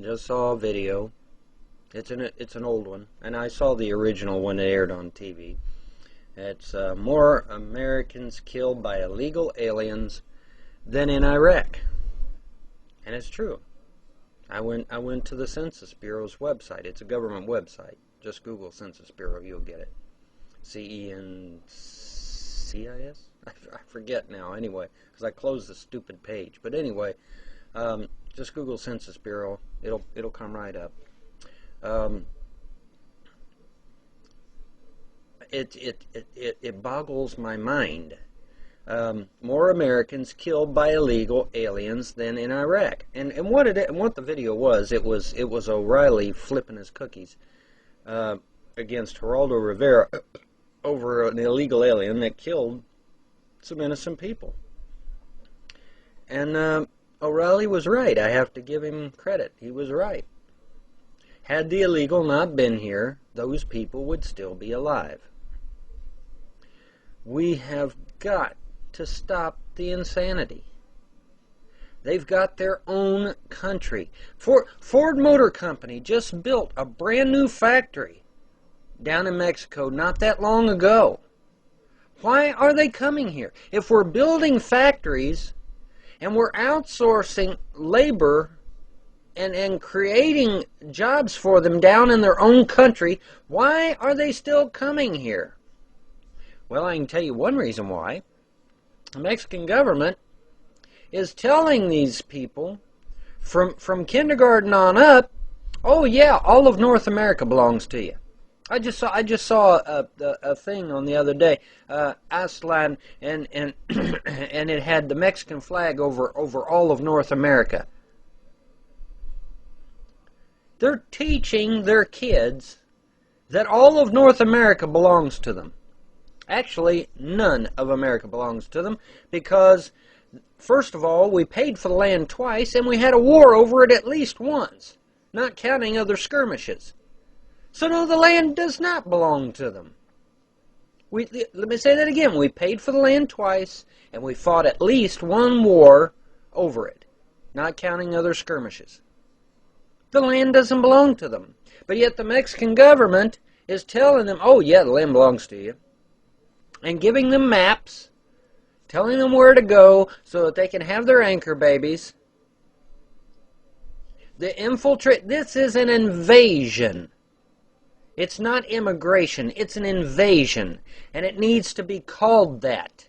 Just saw a video. It's an old one, and I saw the original when it aired on TV. It's more Americans killed by illegal aliens than in Iraq, and it's true. I went to the Census Bureau's website. It's a government website. Just Google Census Bureau, you'll get it. CENCIS? I forget now. Anyway, because I closed the stupid page. But anyway, just Google Census Bureau. It'll come right up. It boggles my mind. More Americans killed by illegal aliens than in Iraq. And what the video was, it was O'Reilly flipping his cookies against Geraldo Rivera over an illegal alien that killed some innocent people. And O'Reilly was right. I have to give him credit. He was right. Had the illegal not been here, those people would still be alive. We have got to stop the insanity. They've got their own country. Ford Motor Company just built a brand new factory down in Mexico not that long ago. Why are they coming here? If we're building factories and we're outsourcing labor and creating jobs for them down in their own country, why are they still coming here? Well, I can tell you one reason why. The Mexican government is telling these people from kindergarten on up, oh yeah, all of North America belongs to you. I just saw a thing on the other day, Aslan, and and it had the Mexican flag over all of North America. They're teaching their kids that all of North America belongs to them. Actually, none of America belongs to them because, first of all, we paid for the land twice and we had a war over it at least once, not counting other skirmishes. So no, the land does not belong to them. Let me say that again. We paid for the land twice and we fought at least one war over it, not counting other skirmishes. The land doesn't belong to them. But yet the Mexican government is telling them, oh yeah, the land belongs to you. And giving them maps, telling them where to go so that they can have their anchor babies. This is an invasion. It's not immigration, it's an invasion. And it needs to be called that.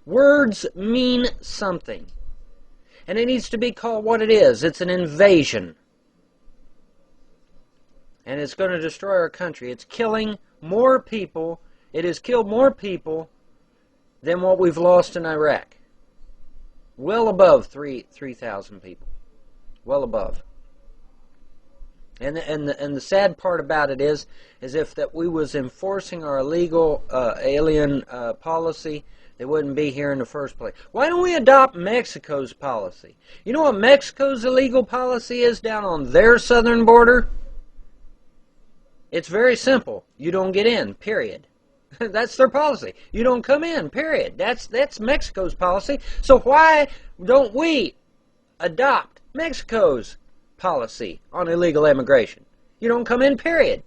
Words mean something. And it needs to be called what it is. It's an invasion. And it's going to destroy our country. It's killing more people. It has killed more people than what we've lost in Iraq. Well above 3,000 people. Well above. And the sad part about it is if that we was enforcing our illegal alien policy, they wouldn't be here in the first place. Why don't we adopt Mexico's policy? You know what Mexico's illegal policy is down on their southern border? It's very simple. You don't get in, period. That's their policy. You don't come in, period. That's Mexico's policy. So why don't we adopt Mexico's policy on illegal immigration? You don't come in, period.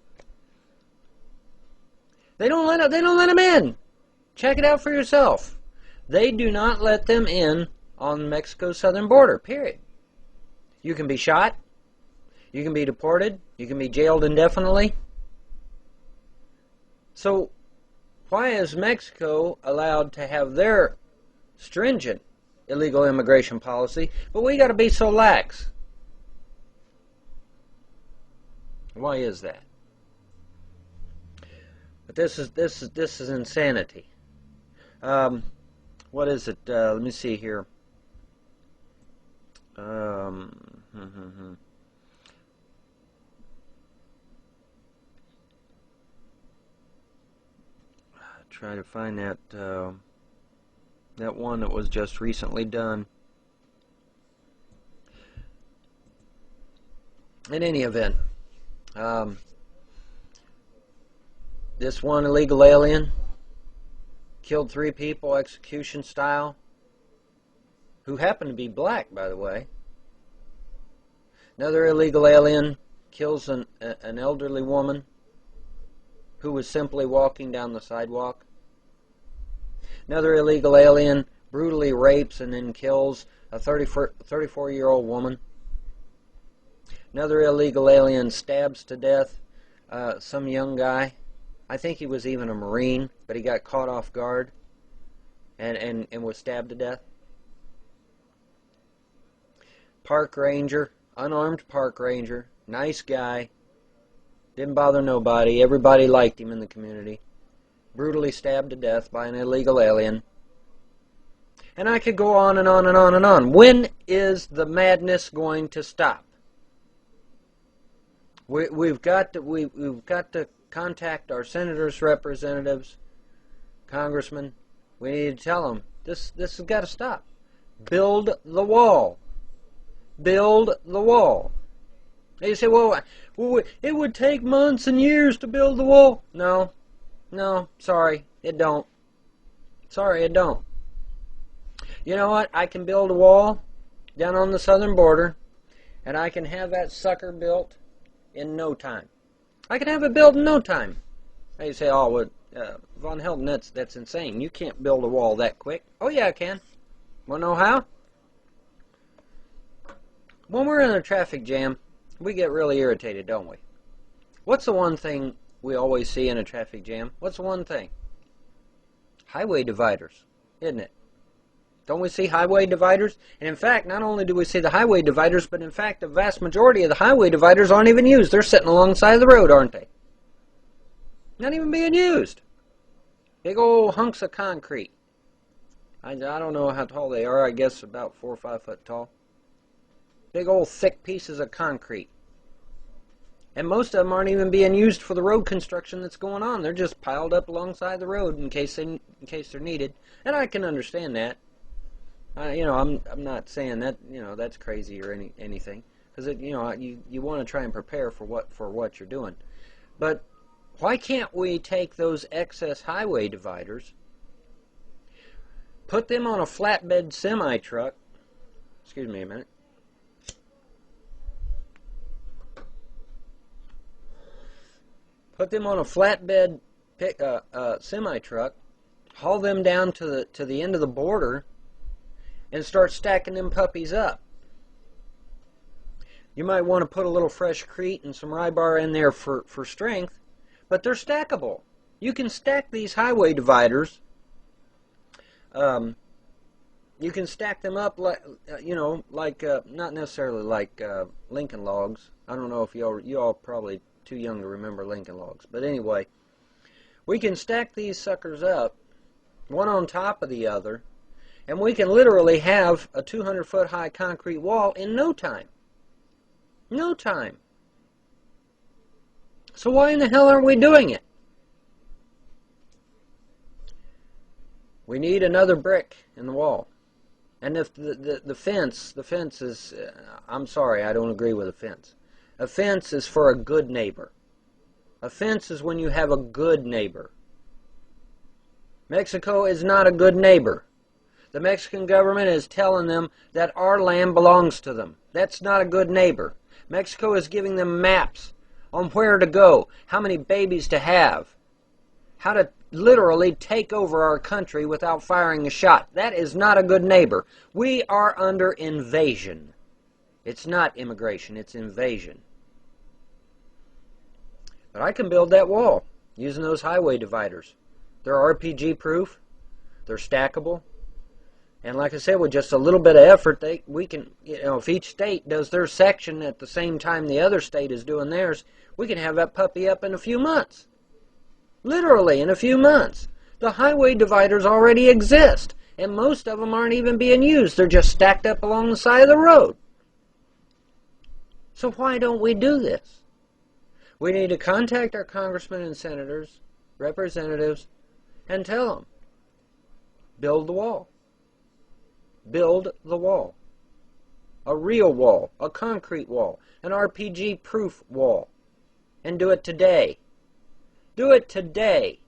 They don't let them in. Check it out for yourself. They do not let them in on Mexico's southern border, period. You can be shot. You can be deported. You can be jailed indefinitely. So why is Mexico allowed to have their stringent illegal immigration policy, but we got to be so lax? Why is that? But this is insanity. What is it? Let me see here. Try to find that that one that was just recently done. In any event, this one illegal alien killed 3 people execution style, who happened to be black, by the way. Another illegal alien kills an elderly woman who was simply walking down the sidewalk. Another illegal alien brutally rapes and then kills a 34-year-old woman. Another illegal alien stabs to death some young guy. I think he was even a Marine, but he got caught off guard and was stabbed to death. Park ranger, unarmed park ranger, nice guy, didn't bother nobody, everybody liked him in the community, brutally stabbed to death by an illegal alien. And I could go on and on and on and on. When is the madness going to stop? We've got to contact our senators, representatives, congressmen. We need to tell them this has got to stop. Build the wall. Build the wall. And you say, well, it would take months and years to build the wall. No, sorry, it don't. Sorry, it don't. You know what? I can build a wall down on the southern border, and I can have that sucker built in no time. I can have it built in no time. Now you say, oh, well, Von Helden, that's insane. You can't build a wall that quick. Oh, yeah, I can. Want to know how? When we're in a traffic jam, we get really irritated, don't we? What's the one thing we always see in a traffic jam? What's the one thing? Highway dividers, isn't it? Don't we see highway dividers? And in fact, not only do we see the highway dividers, but in fact, the vast majority of the highway dividers aren't even used. They're sitting alongside of the road, aren't they? Not even being used. Big old hunks of concrete. I don't know how tall they are. I guess about 4 or 5 foot tall. Big old thick pieces of concrete. And most of them aren't even being used for the road construction that's going on. They're just piled up alongside the road in case they're needed. And I can understand that. I'm not saying that that's crazy or anything, because you want to try and prepare for what you're doing. But why can't we take those excess highway dividers, put them on a flatbed semi truck? Excuse me a minute. Put them on a flatbed semi truck, haul them down to the end of the border, and start stacking them puppies up. You might want to put a little fresh crete and some rebar in there for strength, but they're stackable. You can stack these highway dividers. You can stack them up like not necessarily like Lincoln logs. I don't know if you all probably too young to remember Lincoln logs, but anyway, we can stack these suckers up, one on top of the other, and we can literally have a 200-foot high concrete wall in no time. No time. So why in the hell aren't we doing it? We need another brick in the wall. And if the fence is, I'm sorry, I don't agree with a fence. A fence is for a good neighbor. A fence is when you have a good neighbor. Mexico is not a good neighbor. The Mexican government is telling them that our land belongs to them. That's not a good neighbor. Mexico is giving them maps on where to go, how many babies to have, how to literally take over our country without firing a shot. That is not a good neighbor. We are under invasion. It's not immigration, it's invasion. But I can build that wall using those highway dividers. They're RPG proof, they're stackable, and like I said, with just a little bit of effort, we can, if each state does their section at the same time the other state is doing theirs, we can have that puppy up in a few months. Literally in a few months. The highway dividers already exist, and most of them aren't even being used. They're just stacked up along the side of the road. So why don't we do this? We need to contact our congressmen and senators, representatives, and tell them, build the wall. Build the wall. A real wall, a concrete wall, an RPG-proof wall. And do it today. Do it today.